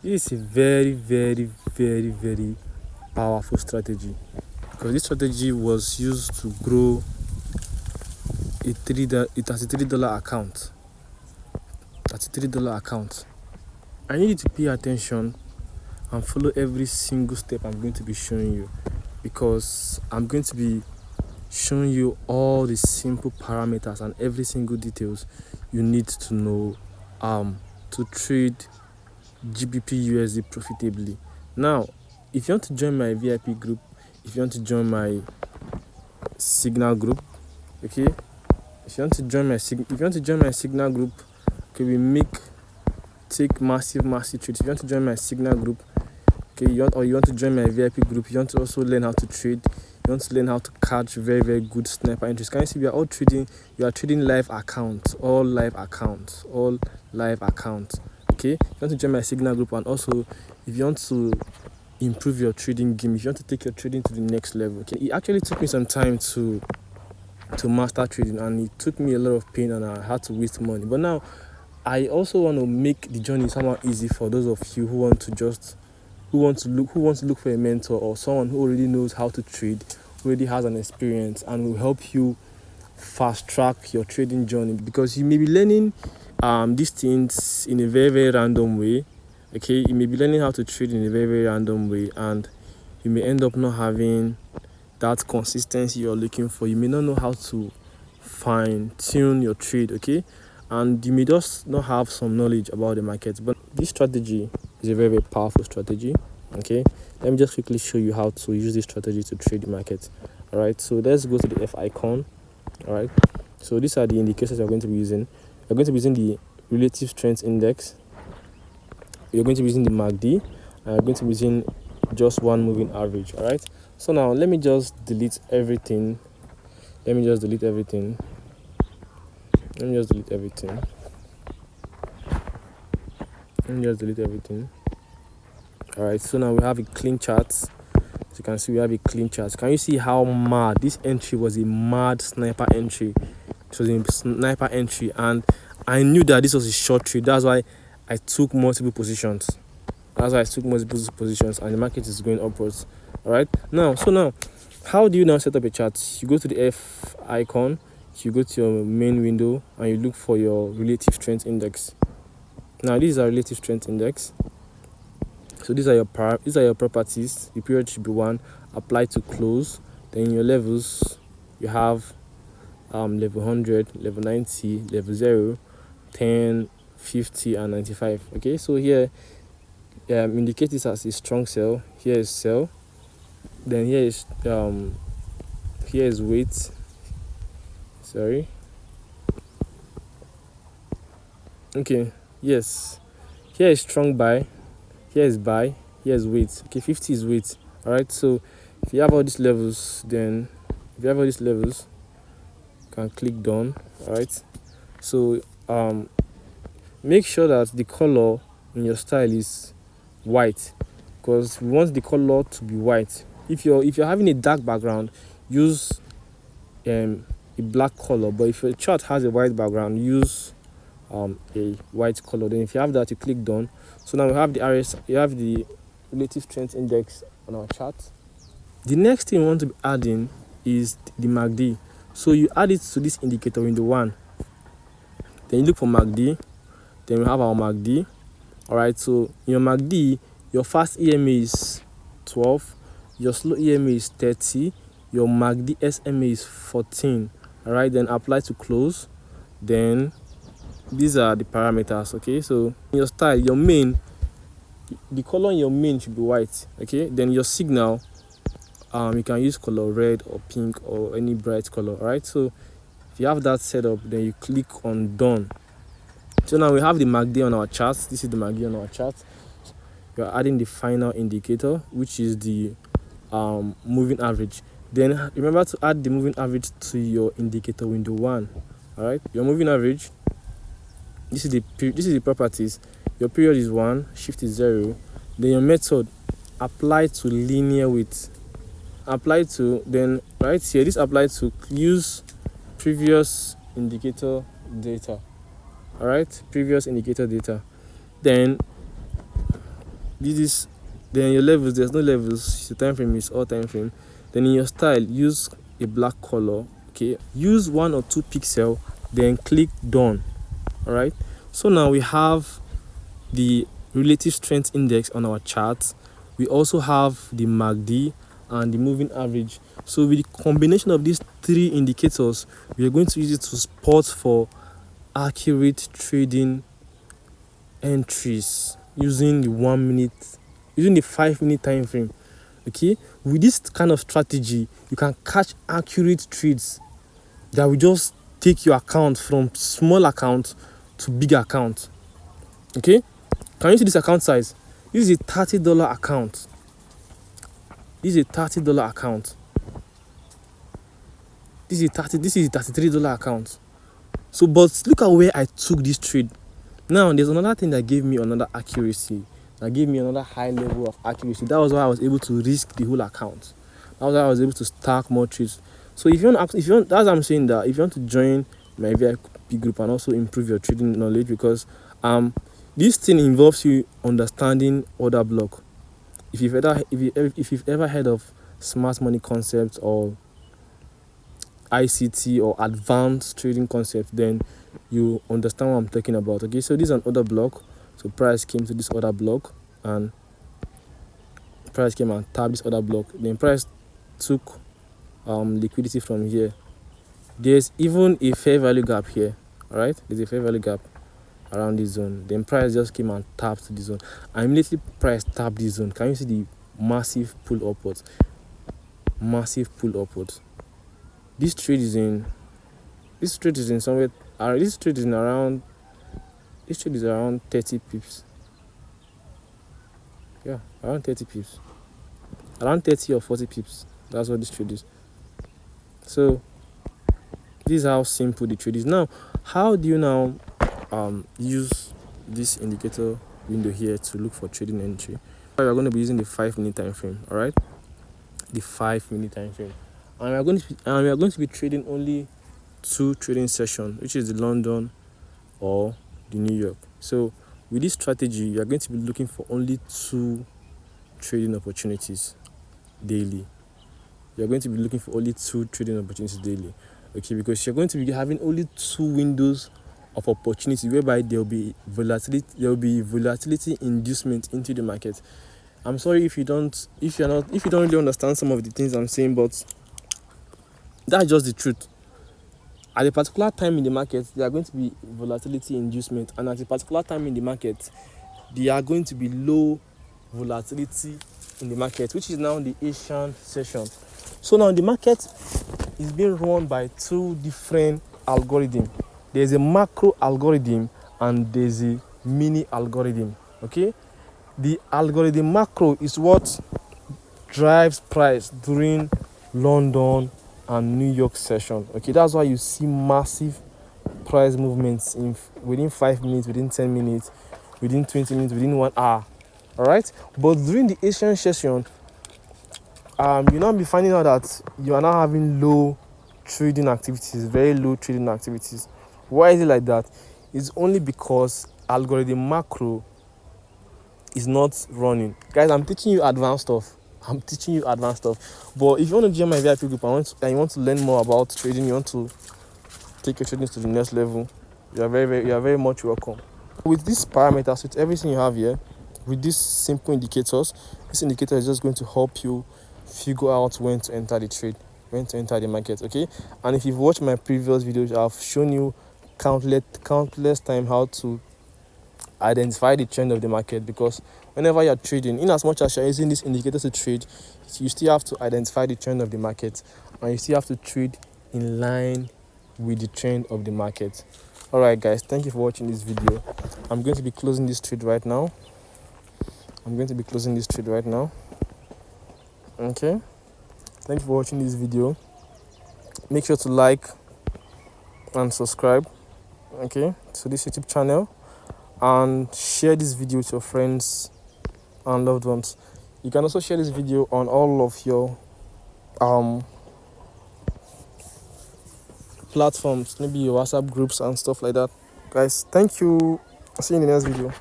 This is a very powerful strategy, because this strategy was used to grow a $33 account. $33 account. I need you to pay attention and follow every single step I'm going to be showing you, because I'm going to be showing you all the simple parameters and every single details you need to know to trade GBPUSD profitably. Now, if you want to join my VIP group, if you want to join my signal group, okay, if you want to join my signal group, okay, we take massive trades. If you want to join my signal group, okay, you want to join my VIP group, you want to also learn how to trade, you want to learn how to catch very good sniper entries. Can you see we are all trading? You are trading live accounts, all live accounts. Okay, you want to join my signal group, and also if you want to improve your trading game, if you want to take your trading to the next level, okay, it actually took me some time to master trading, and it took me a lot of pain, and I had to waste money. But now I also want to make the journey somehow easy for those of you who want to look for a mentor, or someone who already knows how to trade, who already has an experience, and will help you fast track your trading journey, because you may be learning these things in a very random way. Okay, you may be learning how to trade in a very random way, and you may end up not having that consistency you're looking for. You may not know how to fine tune your trade, okay, and you may just not have some knowledge about the market. But this strategy is a very powerful strategy. Okay, let me just quickly show you how to use this strategy to trade the market. All right, so let's go to the F icon. All right, so these are the indicators we're going to be using. We're going to be using the relative strength index, you're going to be using the MACD, and you're going to be using just one moving average. All right, so now let me just delete everything. All right, so now we have a clean chart. So you can see we have a clean chart. Can you see how mad this entry was? A mad sniper entry. It was a sniper entry, and I knew that this was a short trade. That's why I took multiple positions. And the market is going upwards. All right, now how do you now set up a chart? You go to the F icon, you go to your main window, and you look for your relative strength index. Now this is our relative strength index. So these are your properties. The period should be 1, apply to close. Then your levels, you have level 100, level 90, level 0, 10, 50, and 95. Okay, so here indicate this as a strong sell. Here is sell. Then here is wait. Sorry. Okay, yes. Here is strong buy. Here is buy. Here is wait. Okay, 50 is wait. All right, so if you have all these levels, you can click done. All right, so make sure that the color in your style is white, because we want the color to be white. If you're having a dark background, use a black color, but if your chart has a white background, use a white color. Then if you have that, you click done. So now we have the relative strength index on our chart. The next thing we want to be adding is the MACD. So you add it to this indicator window 1. Then you look for MACD. Then we have our MACD. All right, so in your MACD, your fast EMA is 12, your slow EMA is 30, your MACD SMA is 14. All right, then apply to close. Then these are the parameters. Okay, so in your style, the color in your main should be white. Okay, then your signal, you can use color red or pink or any bright color. All right, so if you have that set up, then you click on done. So now we have the MACD on our chart. This is the MACD on our chart. We are adding the final indicator, which is the moving average. Then remember to add the moving average to your indicator window 1. All right, your moving average, this is the properties. Your period is 1, shift is 0. Then your method, apply to linear width. Apply to, then right here, this apply to use previous indicator data. All right, previous indicator data. Then this is, then your levels, there's no levels, the time frame is all time frame. Then in your style, use a black color. Okay, use 1 or 2 pixel, then click done. All right, so now we have the relative strength index on our chart. We also have the MACD and the moving average. So with the combination of these 3 indicators, we are going to use it to spot for accurate trading entries using the 1 minute, using the 5-minute time frame. Okay, with this kind of strategy, you can catch accurate trades that will just take your account from small account to big account. Okay, can you see this account size? This is a $30 account. This is a $30 account. This is a $33 account. So, but look at where I took this trade. Now, there's another thing that gave me another accuracy, that gave me another high level of accuracy. That was why I was able to risk the whole account. That was why I was able to stack more trades. So if you want, that's what I'm saying, that if you want to join my VIP group and also improve your trading knowledge, because this thing involves you understanding order block. If you've ever heard of smart money concept or ICT or advanced trading concept, then you understand what I'm talking about. Okay, so this is an order block. So price came to this order block and price came and tapped this order block. Then price took liquidity from here. There's even a fair value gap here. All right, there's a fair value gap around this zone. Then price just came and tapped this zone. And immediately price tapped this zone. Can you see the massive pull upwards? Massive pull upwards. This trade is in somewhere. This trade is around 30 pips. Yeah, around 30 pips. Around 30 or 40 pips. That's what this trade is. So this is how simple the trade is. Now, how do you now use this indicator window here to look for trading entry? We are going to be using the 5-minute time frame. All right, the 5-minute time frame, and we are going to be trading only 2 trading sessions, which is the London or the New York. So with this strategy, you are going to be looking for only 2 trading opportunities daily. You are going to be looking for only 2 trading opportunities daily. Okay, because you're going to be having only 2 windows of opportunity whereby there will be volatility inducement into the market. I'm sorry if you don't really understand some of the things I'm saying, but that's just the truth. At a particular time in the market, there are going to be volatility inducement, and at a particular time in the market, there are going to be low volatility in the market, which is now the Asian session. So now the market is being run by 2 different algorithms. There's a macro algorithm and there's a mini algorithm. Okay, the algorithm macro is what drives price during London and New York session. Okay, that's why you see massive price movements within 5 minutes, within 10 minutes, within 20 minutes, within 1 hour. All right, but during the Asian session, you now be finding out that you are now having low trading activities, very low trading activities. Why is it like that? It's only because algorithm macro is not running. Guys, I'm teaching you advanced stuff. But if you want to join my VIP group and you want to learn more about trading, you want to take your trading to the next level, you are very much welcome. With these parameters, with everything you have here, with these simple indicators, this indicator is just going to help you figure out when to enter the trade, when to enter the market. Okay, and if you've watched my previous videos, I've shown you countless time how to identify the trend of the market, because whenever you're trading, in as much as you're using this indicator to trade, you still have to identify the trend of the market, and you still have to trade in line with the trend of the market. All right, guys, thank you for watching this video. I'm going to be closing this trade right now. Okay, thank you for watching this video. Make sure to like and subscribe, okay, to this YouTube channel, and share this video with your friends and loved ones. You can also share this video on all of your platforms, maybe your WhatsApp groups and stuff like that. Guys, thank you. I'll see you in the next video.